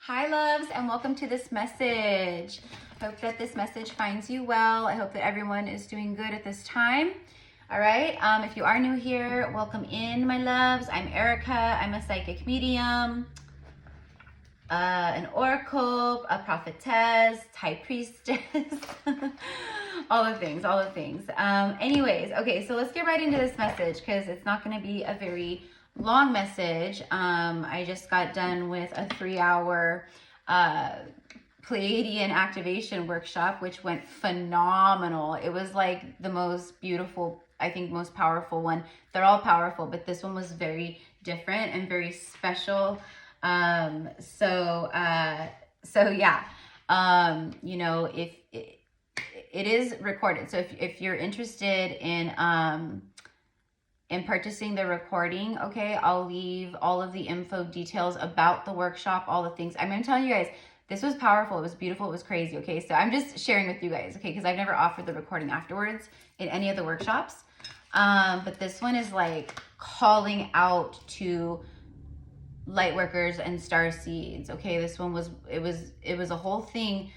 Hi loves, and welcome to this message. Hope that this message finds you well. I hope that everyone is doing good at this time. All right, if you are new here, welcome in, my loves. I'm Erica. I'm a psychic medium, an oracle, a prophetess, high priestess, all the things, all the things. Anyways, okay, so let's get right into this message because it's not going to be a very long message. I just got done with a 3-hour Pleiadian activation workshop, which went phenomenal. It was like the most beautiful, I think most powerful one. They're all powerful, but this one was very different and very special. So yeah, you know, if it is recorded. So if you're interested in purchasing the recording, okay, I'll leave all of the info details about the workshop, all the things. I'm going to tell you guys, this was powerful. It was beautiful. It was crazy. Okay. So I'm just sharing with you guys. Okay. Cause I've never offered the recording afterwards in any of the workshops. But this one is like calling out to light workers and star seeds. Okay. This one was, it was a whole thing,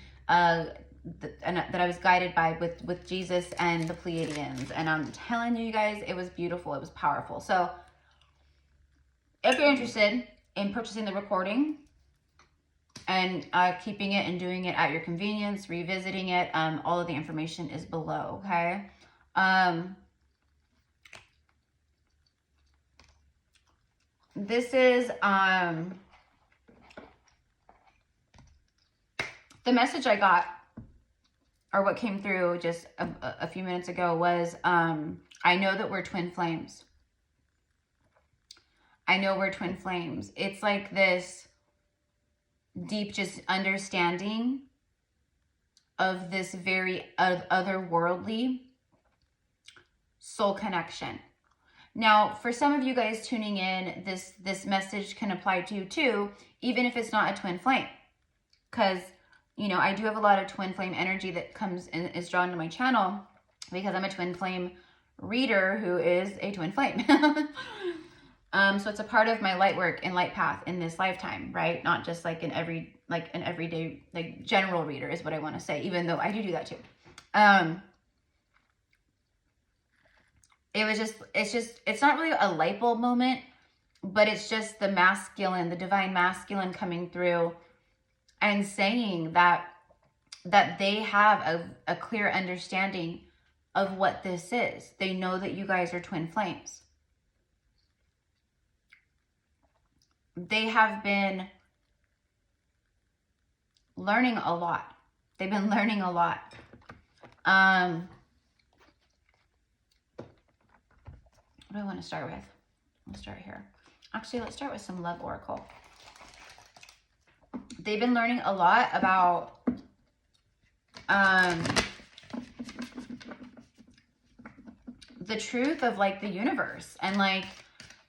that I was guided by with Jesus and the Pleiadians. And I'm telling you guys, it was beautiful. It was powerful. So if you're interested in purchasing the recording and keeping it and doing it at your convenience, revisiting it, all of the information is below. Okay. This is, the message I got, or what came through just a few minutes ago was, I know that we're twin flames. I know we're twin flames. It's like this deep just understanding of this very otherworldly soul connection. Now, for some of you guys tuning in, this message can apply to you too, even if it's not a twin flame. Because you know, I do have a lot of twin flame energy that comes and is drawn to my channel because I'm a twin flame reader who is a twin flame. So it's a part of my light work and light path in this lifetime, right? Not just like an everyday, like general reader is what I want to say, even though I do that too. It's not really a light bulb moment, but it's just the masculine, the divine masculine coming through and saying that they have a clear understanding of what this is. They know that you guys are twin flames. They have been learning a lot. They've been learning a lot. What do I want to start with? Let's start here. Actually, let's start with some love oracle. They've been learning a lot about the truth of like the universe, and like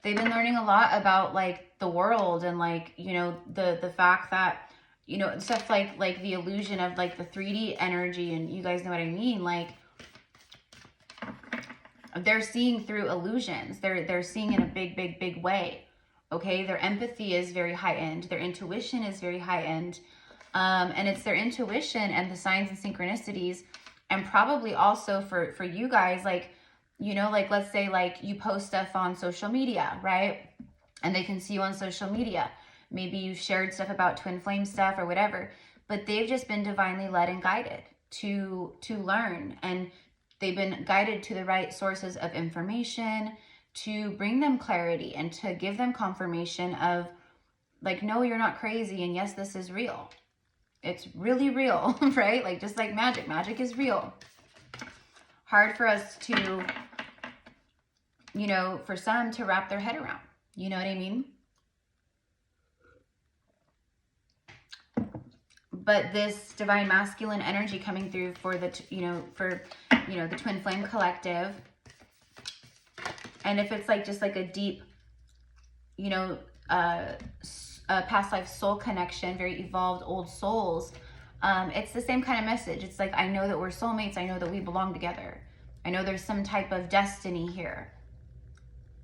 they've been learning a lot about like the world, and like, you know, the fact that, you know, stuff like the illusion of like the 3D energy, and you guys know what I mean. Like they're seeing through illusions. They're seeing in a big way. Okay, their empathy is very high end. Their intuition is very high end. And it's their intuition and the signs and synchronicities. And probably also for you guys, like, you know, like let's say like you post stuff on social media, right? And they can see you on social media. Maybe you shared stuff about twin flame stuff or whatever. But they've just been divinely led and guided to learn. And they've been guided to the right sources of information to bring them clarity and to give them confirmation of like, no, you're not crazy. And yes, this is real. It's really real, right? Like just like magic. Magic is real. Hard for us to, you know, for some to wrap their head around. You know what I mean? But this divine masculine energy coming through for the, the twin flame collective. And if it's like just like a deep, you know, past life soul connection, very evolved old souls, it's the same kind of message. It's like, I know that we're soulmates. I know that we belong together. I know there's some type of destiny here.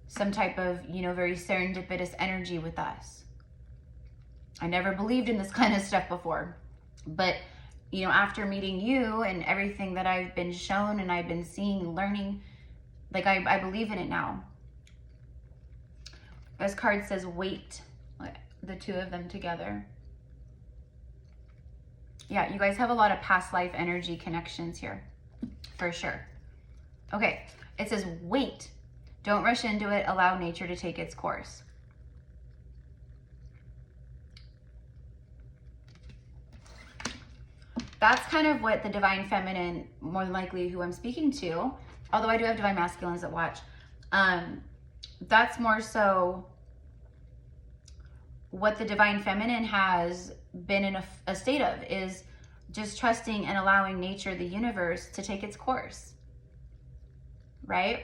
Some type of, you know, very serendipitous energy with us. I never believed in this kind of stuff before. But, you know, after meeting you and everything that I've been shown and I've been seeing, learning, like I believe in it now. This card says wait, the two of them together. Yeah, you guys have a lot of past life energy connections here, for sure. Okay, it says wait. Don't rush into it. Allow nature to take its course. That's kind of what the divine feminine, more than likely who I'm speaking to, although I do have divine masculines that watch, that's more so what the divine feminine has been in a state of, is just trusting and allowing nature, the universe, to take its course, right?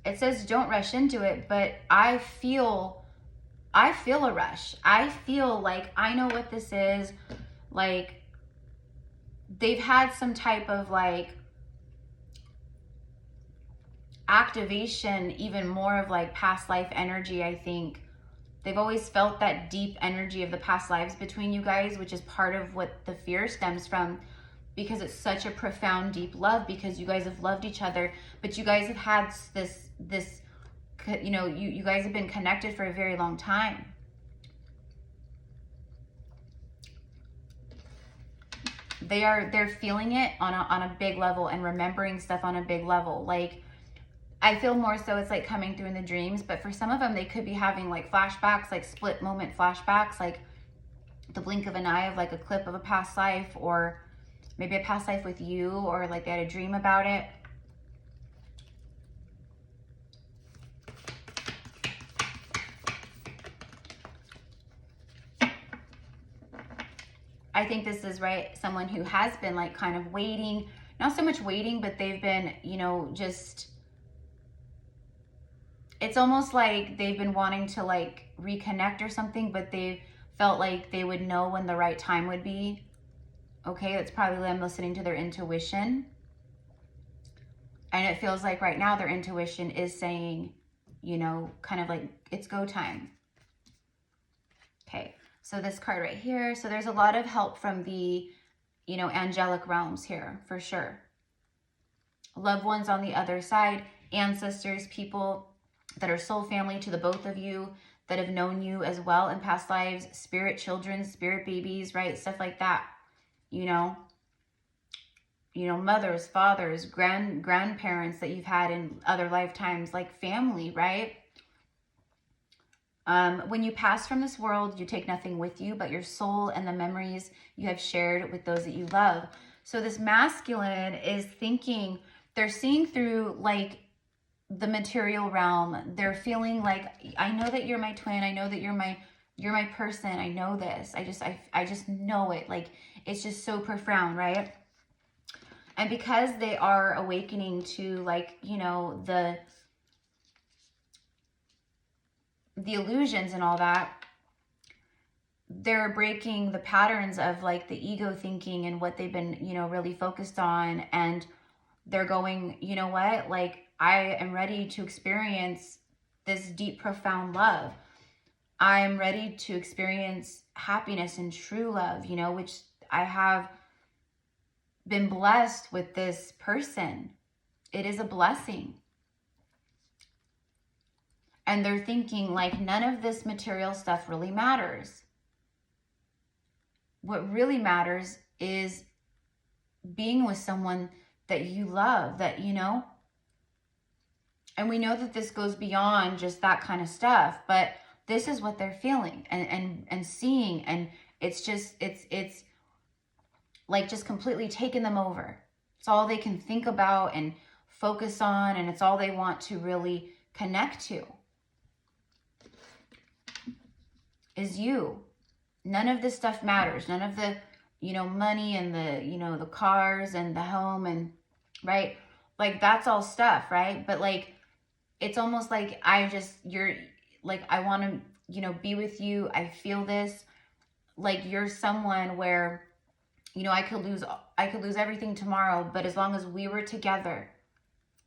It says don't rush into it, but I feel a rush. I feel like I know what this is. Like they've had some type of like activation, even more of like past life energy. I think they've always felt that deep energy of the past lives between you guys, which is part of what the fear stems from, because it's such a profound, deep love, because you guys have loved each other, but you guys have had this you know, you guys have been connected for a very long time. They're feeling it on a big level and remembering stuff on a big level. Like I feel more so it's like coming through in the dreams, but for some of them they could be having like flashbacks, like split moment flashbacks, like the blink of an eye of like a clip of a past life, or maybe a past life with you, or like they had a dream about it. I think this is, right, someone who has been like kind of waiting, not so much waiting, but they've been, you know, just, it's almost like they've been wanting to like reconnect or something, but they felt like they would know when the right time would be. Okay, that's probably them listening to their intuition. And it feels like right now their intuition is saying, you know, kind of like it's go time. Okay. So this card right here, so there's a lot of help from the, you know, angelic realms here, for sure. Loved ones on the other side, ancestors, people that are soul family to the both of you, that have known you as well in past lives, spirit children, spirit babies, right? Stuff like that, you know, mothers, fathers, grandparents that you've had in other lifetimes, like family, right? When you pass from this world, you take nothing with you but your soul and the memories you have shared with those that you love. So this masculine is thinking, they're seeing through like the material realm. They're feeling like, I know that you're my twin. I know that you're my person. I know this. I just know it. Like, it's just so profound, right? And because they are awakening to like, you know, the illusions and all that, they're breaking the patterns of like the ego thinking and what they've been, you know, really focused on. And they're going, you know what, like I am ready to experience this deep, profound love. I'm ready to experience happiness and true love, you know, which I have been blessed with this person. It is a blessing. And they're thinking like none of this material stuff really matters. What really matters is being with someone that you love, that, you know, and we know that this goes beyond just that kind of stuff, but this is what they're feeling and seeing. And it's just, it's like just completely taken them over. It's all they can think about and focus on. And it's all they want to really connect to. Is you. None of this stuff matters. None of the, you know, money and the, you know, the cars and the home and, right? Like, that's all stuff, right? But like, it's almost like you're like, I want to, you know, be with you. I feel this. Like, you're someone where, you know, I could lose everything tomorrow, but as long as we were together,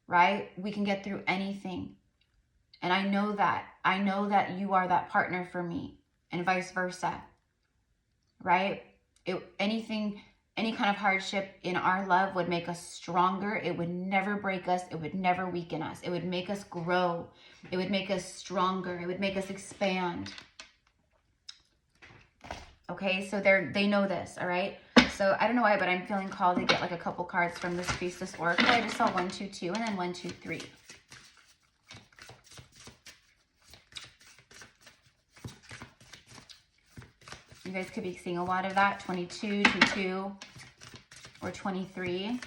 right? We can get through anything. And I know that you are that partner for me, and vice versa, right? Any kind of hardship in our love would make us stronger. It would never break us. It would never weaken us. It would make us grow. It would make us stronger. It would make us expand. Okay, so they know this, all right? So I don't know why, but I'm feeling called to get like a couple cards from this Priestess Oracle. I just saw 1, 2, 2, and then 1, 2, 3. You guys could be seeing a lot of that. 22, 2, 2, or 23.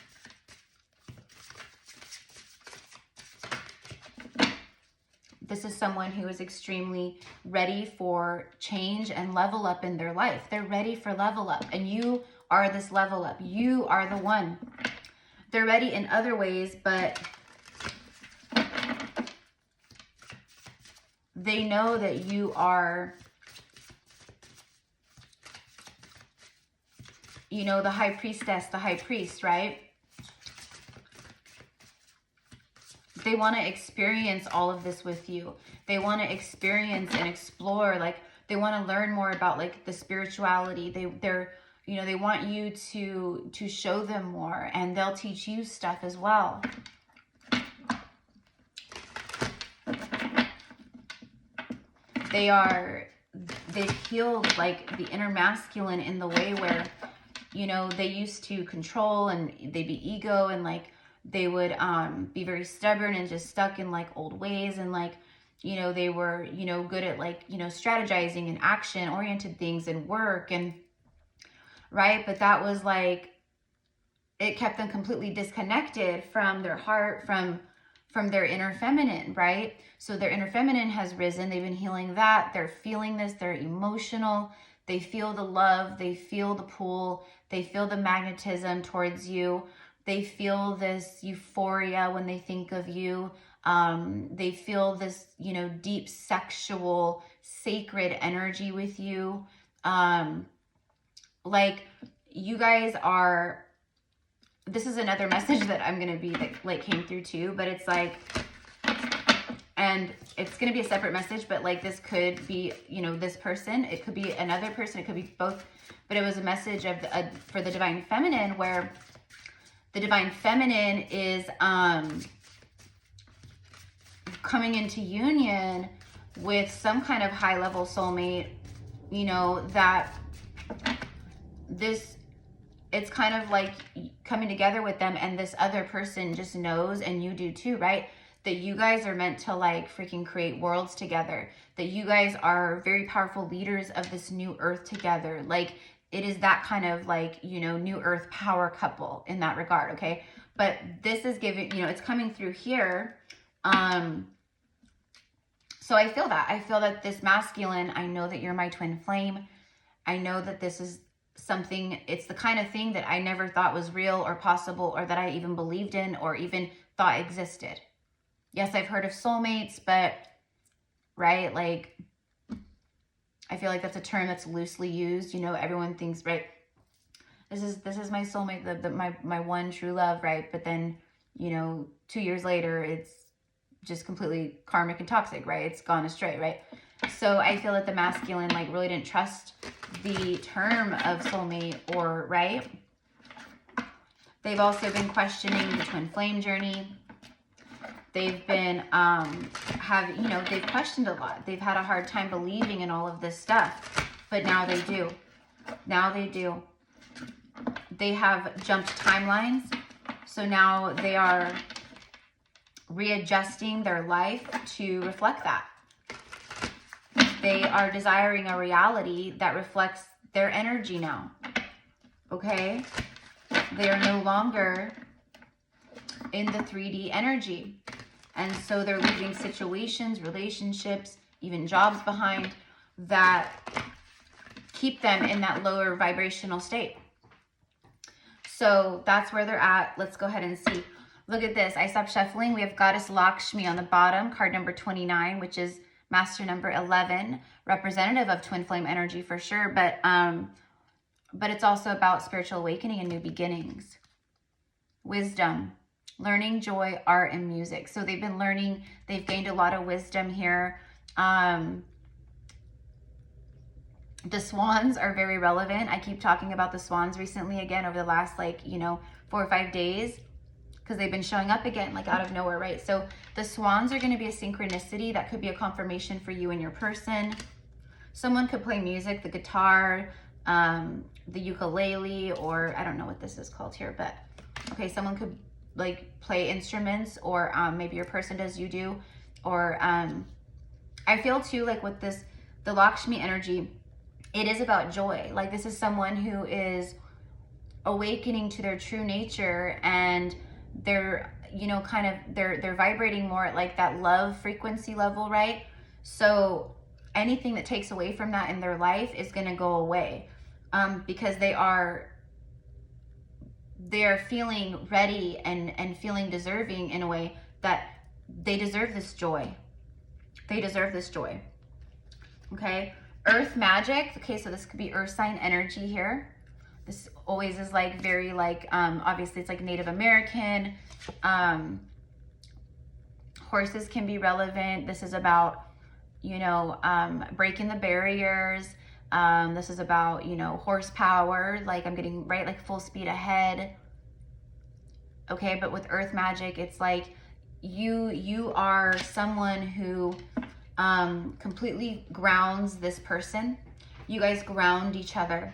This is someone who is extremely ready for change and level up in their life. They're ready for level up, and you are this level up. You are the one. They're ready in other ways, but they know that you are, you know, the high priestess, the high priest, right? They want to experience all of this with you. They want to experience and explore, like they want to learn more about like the spirituality. They're you know, they want you to show them more, and they'll teach you stuff as well. They've healed like the inner masculine in the way where, you know, they used to control and they'd be ego, and like they would be very stubborn and just stuck in like old ways, and like, you know, they were, you know, good at like, you know, strategizing and action oriented things and work, and right, but that was like, it kept them completely disconnected from their heart, from their inner feminine, right? So their inner feminine has risen. They've been healing that. They're feeling this. They're emotional. They feel the love. They feel the pull. They feel the magnetism towards you. They feel this euphoria when they think of you. They feel this, you know, deep sexual, sacred energy with you. Like, you guys are, this is another message that I'm going to be, that like came through too, but it's like, and it's going to be a separate message, but like this could be, you know, this person, it could be another person, it could be both, but it was a message of for the divine feminine, where the divine feminine is coming into union with some kind of high level soulmate, you know, that it's kind of like coming together with them, and this other person just knows, and you do too, right? That you guys are meant to like freaking create worlds together, that you guys are very powerful leaders of this new earth together. Like, it is that kind of like, you know, new earth power couple in that regard, okay? But this is giving, you know, it's coming through here. So I feel that this masculine, I know that you're my twin flame. I know that this is something, it's the kind of thing that I never thought was real or possible, or that I even believed in or even thought existed. Yes, I've heard of soulmates, but, right, like, I feel like that's a term that's loosely used. You know, everyone thinks, right, this is my soulmate, my one true love, right? But then, you know, 2 years later, it's just completely karmic and toxic, right? It's gone astray, right? So I feel that the masculine, like, really didn't trust the term of soulmate, or, right? They've also been questioning the twin flame journey. They've been, they've questioned a lot. They've had a hard time believing in all of this stuff, but now they do. Now they do. They have jumped timelines. So now they are readjusting their life to reflect that. They are desiring a reality that reflects their energy now. Okay? They are no longer in the 3D energy. And so they're leaving situations, relationships, even jobs behind that keep them in that lower vibrational state. So that's where they're at. Let's go ahead and see. Look at this. I stopped shuffling. We have Goddess Lakshmi on the bottom, card number 29, which is master number 11, representative of twin flame energy for sure. But it's also about spiritual awakening and new beginnings. Wisdom. learning joy, art, and music. So they've been learning, they've gained a lot of wisdom here. The swans are very relevant. I keep talking about the swans recently again over the last, like, you know, 4 or 5 days, because they've been showing up again, like out of nowhere, right? So the swans are going to be a synchronicity that could be a confirmation for you and your person. Someone could play music, the guitar, the ukulele, or I don't know what this is called here, but okay, someone could like play instruments, or maybe your person does, you do, or I feel too like with this, the Lakshmi energy, it is about joy. Like this is someone who is awakening to their true nature, and they're, you know, kind of, they're vibrating more at like that love frequency level, right? So anything that takes away from that in their life is going to go away, because they are feeling ready and feeling deserving in a way that they deserve this joy. They deserve this joy. Okay. Earth magic. Okay, so this could be earth sign energy here. This always is like very like, obviously it's like Native American. Horses can be relevant. This is about, you know, breaking the barriers. This is about, you know, horsepower. Like I'm getting, right, like full speed ahead. Okay, but with earth magic, it's like you are someone who completely grounds this person. You guys ground each other.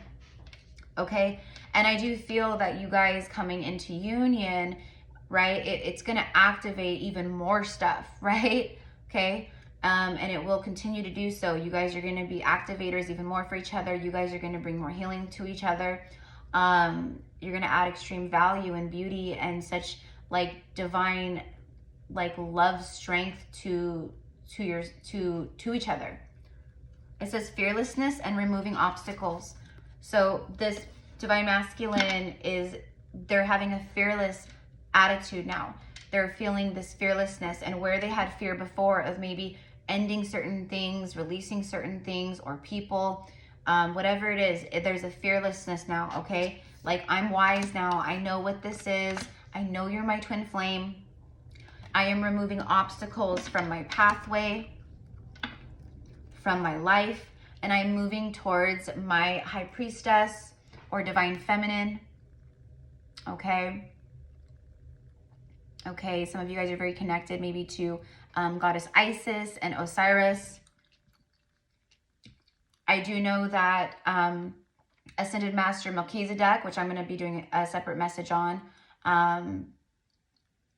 Okay, and I do feel that you guys coming into union, right, it's going to activate even more stuff, right? Okay, and it will continue to do so. You guys are going to be activators even more for each other. You guys are going to bring more healing to each other. You're going to add extreme value and beauty and such like divine, like love, strength to each other. It says fearlessness and removing obstacles. So this divine masculine is, they're having a fearless attitude now. They're feeling this fearlessness, and where they had fear before of maybe ending certain things, releasing certain things or people, whatever it is, there's a fearlessness now, okay? Like I'm wise now. I know what this is. I know you're my twin flame. I am removing obstacles from my pathway, from my life, and I'm moving towards my high priestess or divine feminine. Okay. Okay, some of you guys are very connected maybe to goddess Isis and Osiris. I do know that Ascended Master Melchizedek, which I'm going to be doing a separate message on,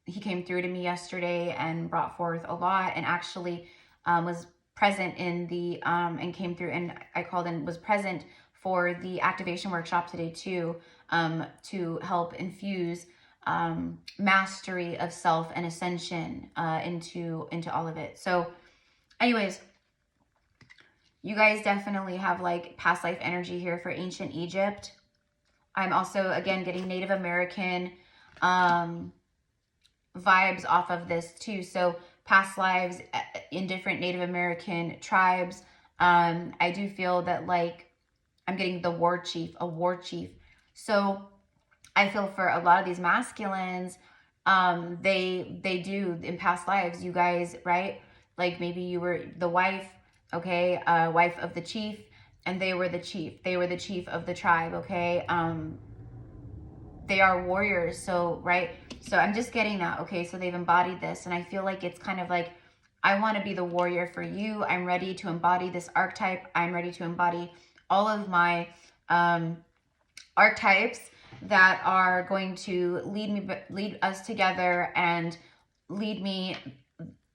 he came through to me yesterday and brought forth a lot, and actually was present in the, and came through, and I called and was present for the activation workshop today too, to help infuse mastery of self and ascension into all of it. So anyways, you guys definitely have like past life energy here for ancient Egypt. I'm also, again, getting Native American vibes off of this too. So past lives in different Native American tribes. I do feel that like I'm getting the war chief, a war chief. So I feel for a lot of these masculines, they do in past lives, you guys, right? Like maybe you were the wife, okay, wife of the chief, and they were the chief. They were the chief of the tribe, okay? They are warriors, so, right? So I'm just getting that, okay? So they've embodied this, and I feel like it's kind of like, I want to be the warrior for you. I'm ready to embody this archetype. I'm ready to embody all of my archetypes that are going to lead us together and lead me,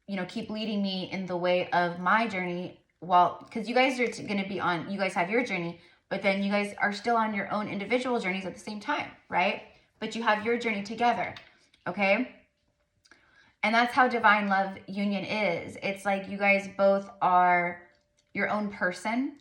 you know, keep leading me in the way of my journey. Well, because you guys are going to be on, you guys have your journey, but then you guys are still on your own individual journeys at the same time, right? But you have your journey together, okay? And that's how divine love union is. It's like you guys both are your own person.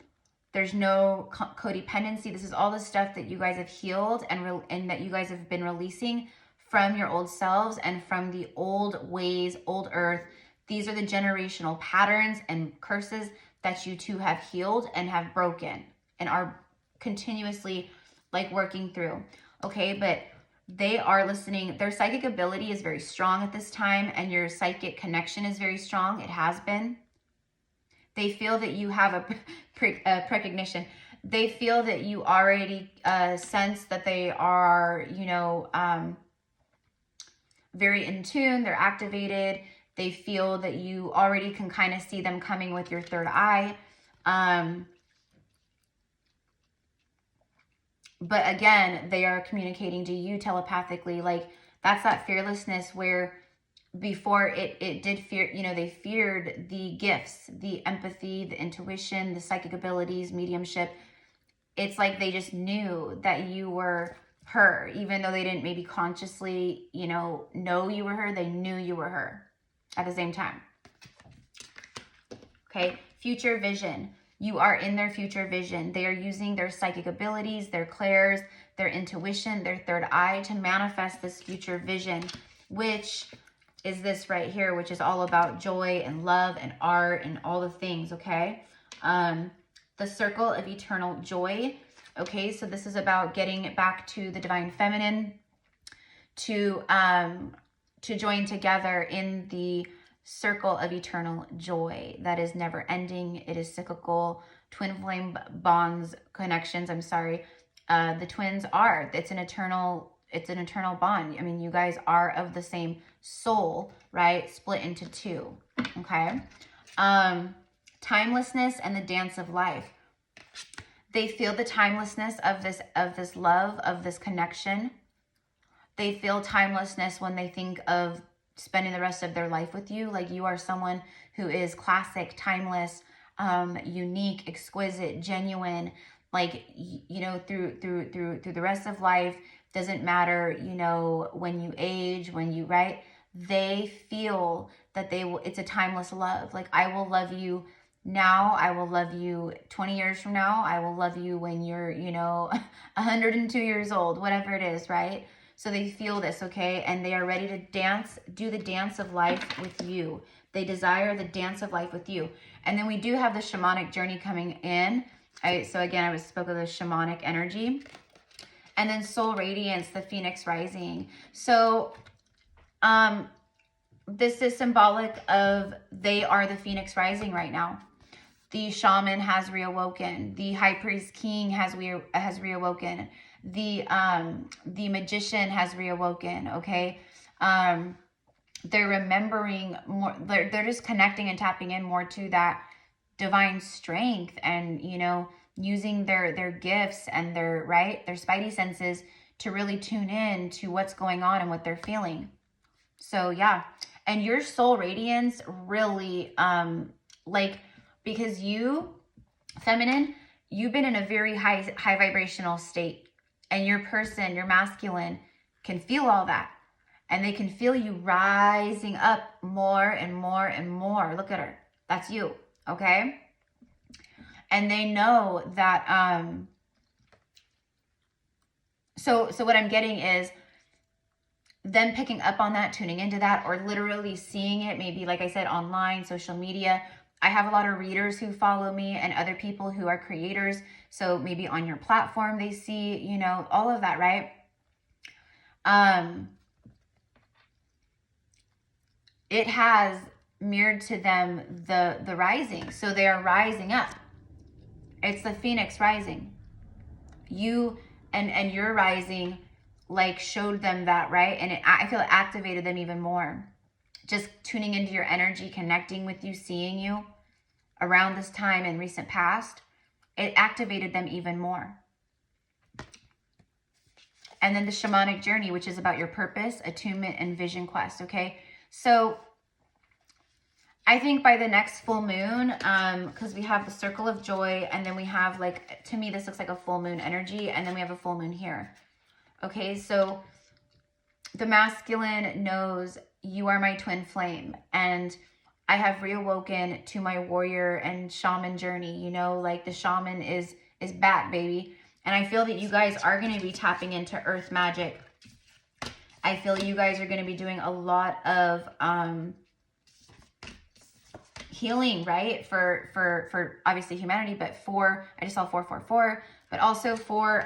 There's no codependency. This is all the stuff that you guys have healed and that you guys have been releasing from your old selves and from the old ways, old earth. These are the generational patterns and curses that you two have healed and have broken and are continuously like working through. Okay, but they are listening. Their psychic ability is very strong at this time, and your psychic connection is very strong. It has been. They feel that you have a precognition. They feel that you already sense that they are, you know, very in tune. They're activated. They feel that you already can kind of see them coming with your third eye. But again, they are communicating to you telepathically. Like, that's that fearlessness where before it did fear, you know, they feared the gifts, the empathy, the intuition, the psychic abilities, mediumship. It's like they just knew that you were her, even though they didn't maybe consciously, you know you were her. They knew you were her at the same time. Okay, future vision. You are in their future vision. They are using their psychic abilities, their clairs, their intuition, their third eye to manifest this future vision, which is this right here, which is all about joy and love and art and all the things, okay? The circle of eternal joy, okay? So this is about getting it back to the divine feminine, to join together in the circle of eternal joy that is never ending. It is cyclical. Twin flame bonds, connections, I'm sorry. The twins are, it's an eternal bond. I mean, you guys are of the same soul, right? Split into two, okay? Timelessness and the dance of life. They feel the timelessness of this love, of this connection. They feel timelessness when they think of spending the rest of their life with you. Like, you are someone who is classic, timeless, unique, exquisite, genuine. Like, you know, through the rest of life, doesn't matter, you know, when you age, when you, right? They feel that it's a timeless love. Like, I will love you now. I will love you 20 years from now. I will love you when you're, you know, 102 years old, whatever it is, right? So they feel this, okay? And they are ready to dance, do the dance of life with you. They desire the dance of life with you. And then we do have the shamanic journey coming in. So again, I spoke of the shamanic energy. And then soul radiance, the phoenix rising. So this is symbolic of they are the phoenix rising right now. The shaman has reawoken. The high priest king has reawoken. The magician has reawoken, okay? They're remembering more, they're just connecting and tapping in more to that divine strength, and, you know, using their gifts and their spidey senses to really tune in to what's going on and what they're feeling. So yeah, and your soul radiance really, like, because you, feminine, you've been in a very high vibrational state. And your person, your masculine, can feel all that. And they can feel you rising up more and more and more. Look at her. That's you, okay? And they know that, so what I'm getting is them picking up on that, tuning into that, or literally seeing it, maybe, like I said, online, social media. I have a lot of readers who follow me and other people who are creators. So maybe on your platform, they see, you know, all of that, right? It has mirrored to them the rising. So they are rising up. It's the phoenix rising. You and your rising, like, showed them that, right? And I feel it activated them even more. Just tuning into your energy, connecting with you, seeing you around this time in recent past, it activated them even more. And then the shamanic journey, which is about your purpose, attunement, and vision quest, okay? So I think by the next full moon, because we have the circle of joy, and then we have, like, to me, this looks like a full moon energy, and then we have a full moon here. Okay, so the masculine knows you are my twin flame, and I have reawoken to my warrior and shaman journey. You know, like, the shaman is back, baby. And I feel that you guys are going to be tapping into earth magic. I feel you guys are going to be doing a lot of healing, right? For obviously humanity, but I just saw 444, but also for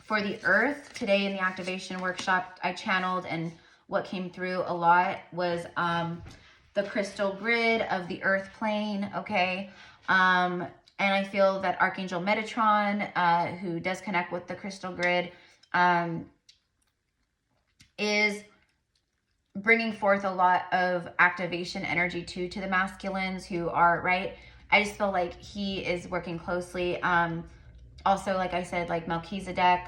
For the earth, today in the activation workshop, I channeled, and what came through a lot was the crystal grid of the earth plane, okay? And I feel that Archangel Metatron, who does connect with the crystal grid, is bringing forth a lot of activation energy too to the masculines who are, right? I just feel like he is working closely. Also, like I said, like Melchizedek,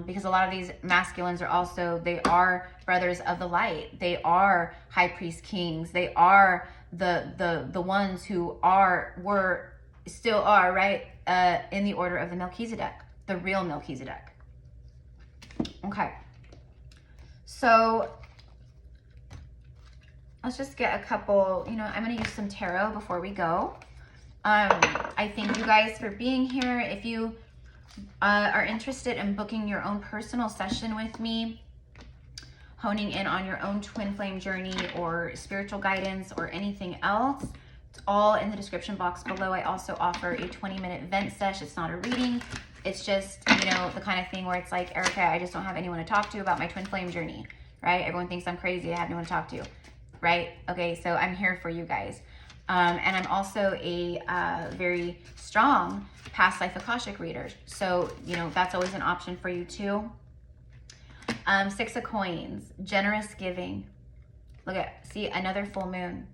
because a lot of these masculines are also, they are brothers of the light. They are high priest kings. They are the ones who still are, right? In the order of the Melchizedek, the real Melchizedek. Okay. So let's just get a couple, I'm going to use some tarot before we go. I thank you guys for being here. If you are interested in booking your own personal session with me, honing in on your own twin flame journey or spiritual guidance or anything else, it's all in the description box below. I also offer a 20-minute vent sesh. It's not a reading. It's just, the kind of thing where it's like, Erica, I just don't have anyone to talk to about my twin flame journey, right? Everyone thinks I'm crazy. I have no one to talk to, right? Okay, so I'm here for you guys. And I'm also a very strong past life Akashic reader. So, that's always an option for you too. 6 of coins, generous giving. Look see, another full moon.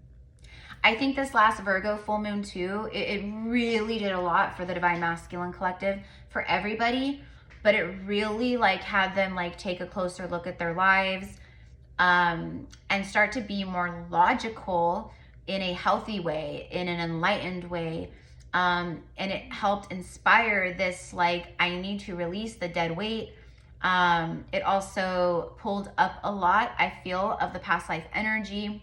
I think this last Virgo full moon too, it really did a lot for the Divine Masculine Collective, for everybody, but it really had them take a closer look at their lives, and start to be more logical in a healthy way, in an enlightened way. And it helped inspire this, I need to release the dead weight. It also pulled up a lot, I feel, of the past life energy.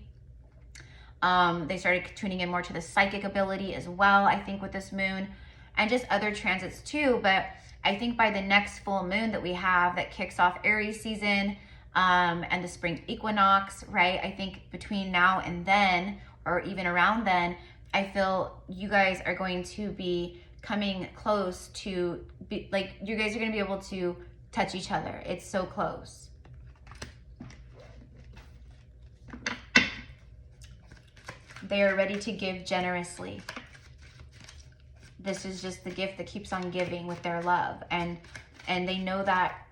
They started tuning in more to the psychic ability as well, I think, with this moon, and just other transits too. But I think by the next full moon that we have that kicks off Aries season, and the spring equinox, right? I think between now and then, or even around then, I feel you guys are going to be coming close to, you guys are going to be able to touch each other. It's so close. They are ready to give generously. This is just the gift that keeps on giving with their love. And they know that,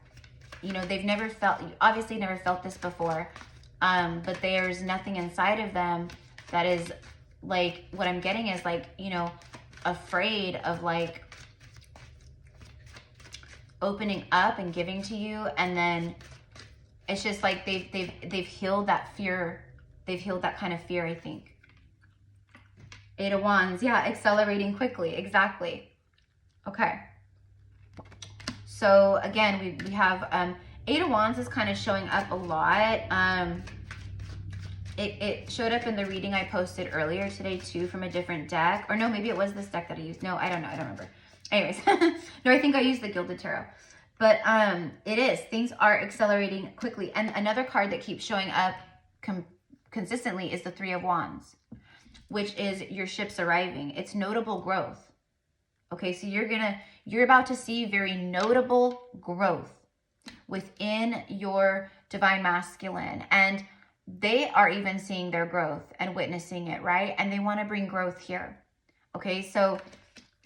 they've never felt, obviously never felt this before, but there's nothing inside of them that is what I'm getting is afraid of opening up and giving to you. And then it's just they've healed that fear. They've healed that kind of fear, I think. 8 of Wands, yeah, accelerating quickly, exactly. Okay. So again, we have 8 of Wands is kind of showing up a lot. It showed up in the reading I posted earlier today too, from a different deck. Or no, maybe it was this deck that I used. No, I don't know. I don't remember. Anyways, no, I think I used the Gilded Tarot. But it is. Things are accelerating quickly. And another card that keeps showing up consistently is the 3 of Wands, which is your ships arriving. It's notable growth. Okay, so you're about to see very notable growth within your Divine Masculine. And they are even seeing their growth and witnessing it, right? And they want to bring growth here. Okay, so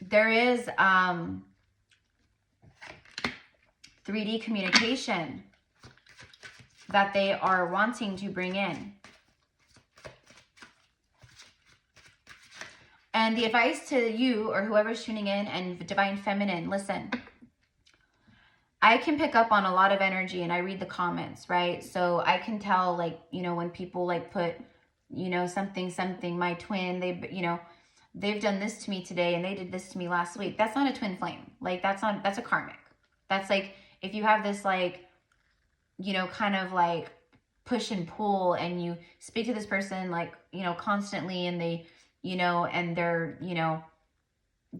there is 3D communication that they are wanting to bring in. And the advice to you or whoever's tuning in and Divine Feminine, listen, I can pick up on a lot of energy and I read the comments, right? So I can tell when people put, something, my twin, they've done this to me today and they did this to me last week. That's not a twin flame. That's a karmic. That's if you have this kind of push and pull and you speak to this person constantly and they, and they're,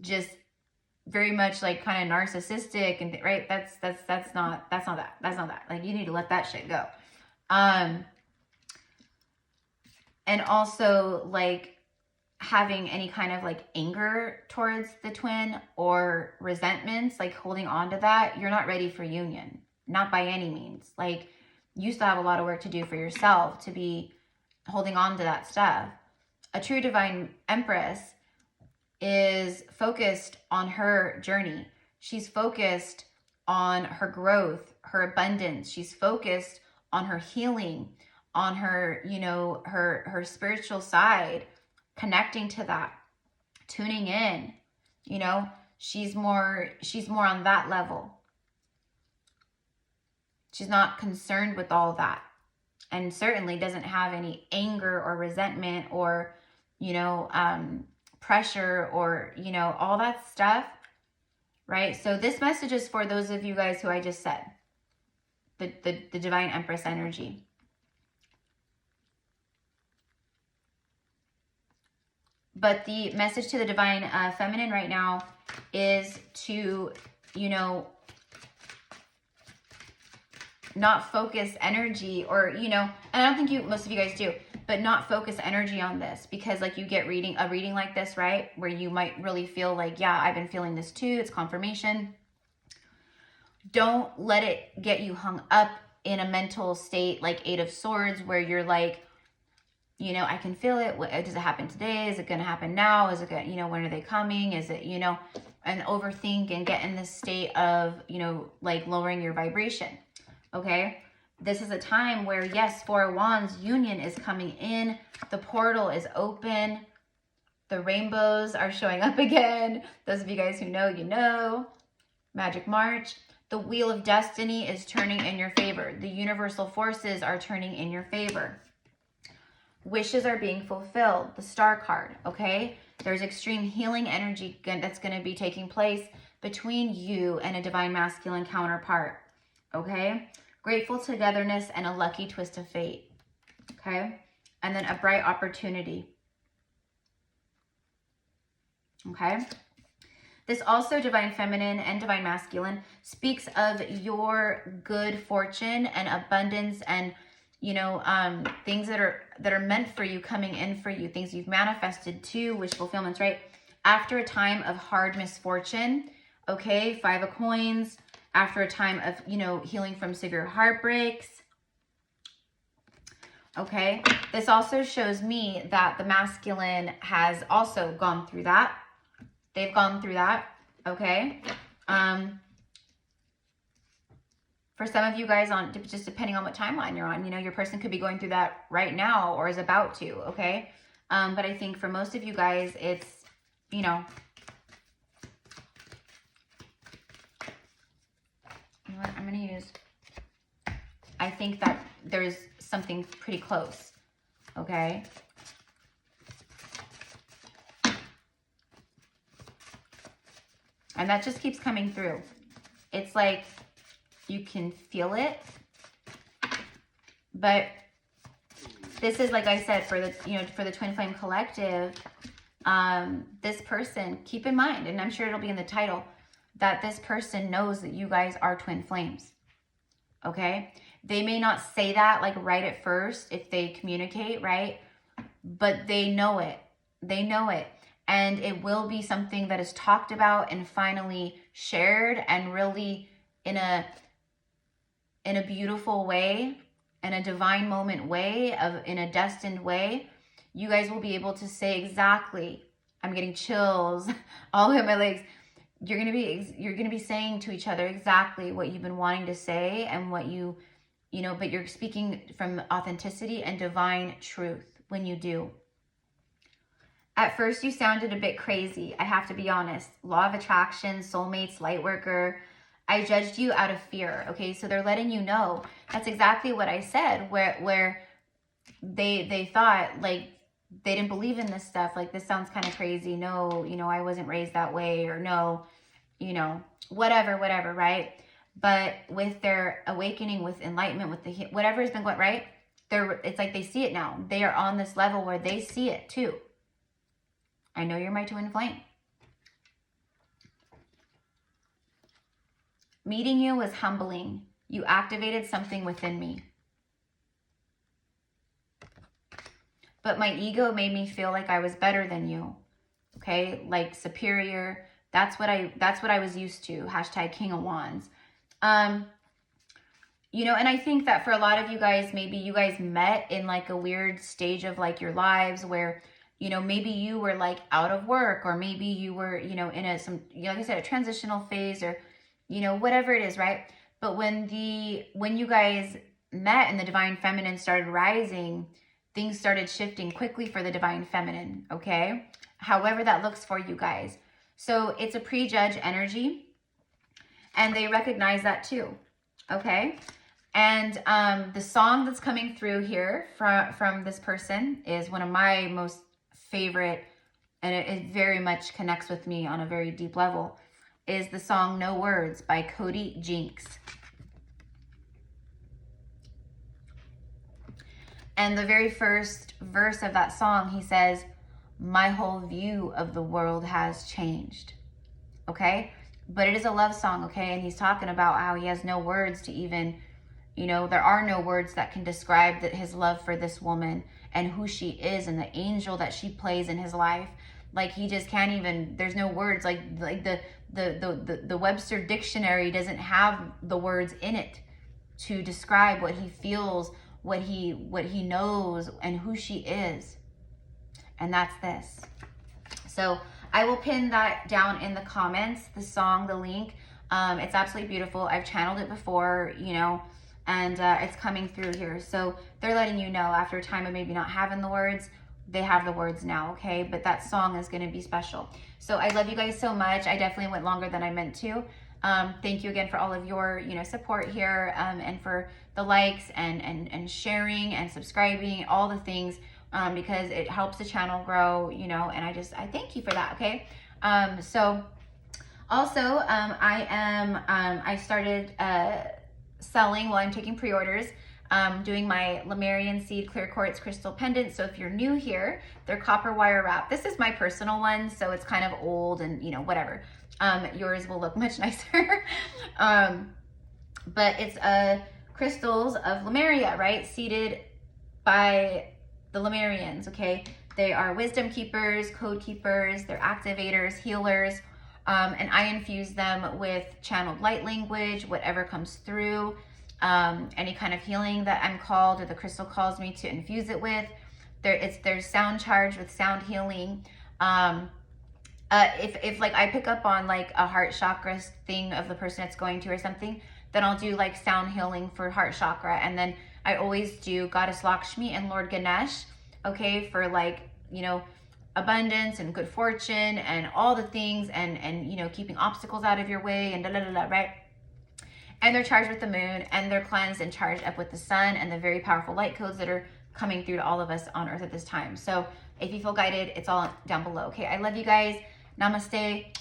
just very much kind of narcissistic and right. That's not that. You need to let that shit go. And also having any kind of like anger towards the twin or resentments, like holding on to that, you're not ready for union. Not by any means. Like, you still have a lot of work to do for yourself to be holding on to that stuff. A true divine empress is focused on her journey. She's focused on her growth, her abundance. She's focused on her healing, on her, you know, her spiritual side, connecting to that, tuning in, you know, she's more on that level. She's not concerned with all that, and certainly doesn't have any anger or resentment or, you know, pressure or, you know, all that stuff, right? So this message is for those of you guys who I just said, the divine empress energy. But the message to the divine feminine right now is to, you know, not focus energy, or, you know, and I don't think most of you guys do, but not focus energy on this, because like you get a reading like this, right? Where you might really feel like, yeah, I've been feeling this too. It's confirmation. Don't let it get you hung up in a mental state like Eight of Swords, where you're like, you know, I can feel it. Does it happen today? Is it going to happen now? Is it going to, you know, when are they coming? Is it, you know, and overthink and get in this state of, you know, like lowering your vibration. Okay. This is a time where, yes, Four of Wands, union is coming in. The portal is open. The rainbows are showing up again. Those of you guys who know, you know. Magic March. The Wheel of Destiny is turning in your favor. The universal forces are turning in your favor. Wishes are being fulfilled. The Star card, okay? There's extreme healing energy that's going to be taking place between you and a divine masculine counterpart, okay? Grateful togetherness and a lucky twist of fate, okay? And then a bright opportunity, okay? This also, divine feminine and divine masculine, speaks of your good fortune and abundance and, you know, things that are meant for you, coming in for you, things you've manifested to, wish fulfillments, right? After a time of hard misfortune, okay? Five of Coins, after a time of, you know, healing from severe heartbreaks, okay? This also shows me that the masculine has also gone through that. They've gone through that, okay? For some of you guys, on just depending on what timeline you're on, you know, your person could be going through that right now or is about to, okay? But I think for most of you guys, it's, you know what, I'm going to use, I think that there's something pretty close, okay? And that just keeps coming through. It's like you can feel it. But this is, like I said, for the, you know, for the Twin Flame Collective, this person, keep in mind, and I'm sure it'll be in the title, that this person knows that you guys are twin flames. Okay? They may not say that like right at first if they communicate, right? But they know it. They know it. And it will be something that is talked about and finally shared, and really in a beautiful way, in a divine moment way, in a destined way. You guys will be able to say exactly, I'm getting chills all over my legs. You're gonna be saying to each other exactly what you've been wanting to say, and what you know, but you're speaking from authenticity and divine truth when you do. At first, you sounded a bit crazy, I have to be honest. Law of attraction, soulmates, light worker. I judged you out of fear, okay? So they're letting you know. That's exactly what I said, where they thought, like, they didn't believe in this stuff. Like, this sounds kind of crazy. No, you know, I wasn't raised that way, or no, you know, whatever, right? But with their awakening, with enlightenment, with the whatever has been going, right? It's like they see it now. They are on this level where they see it too. I know you're my twin flame. Meeting you was humbling. You activated something within me. but my ego made me feel like I was better than you. Okay, like superior. That's what I was used to. Hashtag King of Wands. You know, and I think that for a lot of you guys, maybe you guys met in like a weird stage of like your lives where, you know, maybe you were like out of work, or maybe you were, you know, in like I said, a transitional phase, or, you know, whatever it is, right? But when you guys met and the divine feminine started rising, things started shifting quickly for the divine feminine, okay? However that looks for you guys. So it's a prejudge energy, and they recognize that too, okay? And the song that's coming through here from this person is one of my most favorite, and it very much connects with me on a very deep level, is the song No Words by Cody Jinks. And the very first verse of that song, he says, my whole view of the world has changed. Okay? But it is a love song, okay? And he's talking about how he has no words to even, you know, there are no words that can describe his love for this woman and who she is and the angel that she plays in his life. Like, he just can't even, there's no words. Like the Webster dictionary doesn't have the words in it to describe what he feels, what he knows, and who she is. And that's this. So I will pin that down in the comments, the song, the link. It's absolutely beautiful. I've channeled it before, you know, and it's coming through here. So they're letting you know after a time of maybe not having the words, they have the words now, okay? But that song is going to be special. So I love you guys so much. I definitely went longer than I meant to. Thank you again for all of your, you know, support here, and for the likes and sharing and subscribing, all the things, because it helps the channel grow, you know, and I thank you for that, okay? So also, I started selling, well, I'm taking pre-orders, doing my Lemurian seed clear quartz crystal pendant. So if you're new here, they're copper wire wrap. This is my personal one, so it's kind of old and, you know, whatever. Yours will look much nicer. But it's crystals of Lemuria, right? Seeded by the Lemurians, okay? They are wisdom keepers, code keepers, they're activators, healers, and I infuse them with channeled light language, whatever comes through, any kind of healing that I'm called or the crystal calls me to infuse it with. There's sound charged with sound healing. If like I pick up on like a heart chakra thing of the person it's going to or something, then I'll do like sound healing for heart chakra. And then I always do Goddess Lakshmi and Lord Ganesh, okay, for like, you know, abundance and good fortune and all the things, and you know, keeping obstacles out of your way and right? And they're charged with the moon, and they're cleansed and charged up with the sun and the very powerful light codes that are coming through to all of us on earth at this time. So if you feel guided, it's all down below, okay? I love you guys. Namaste.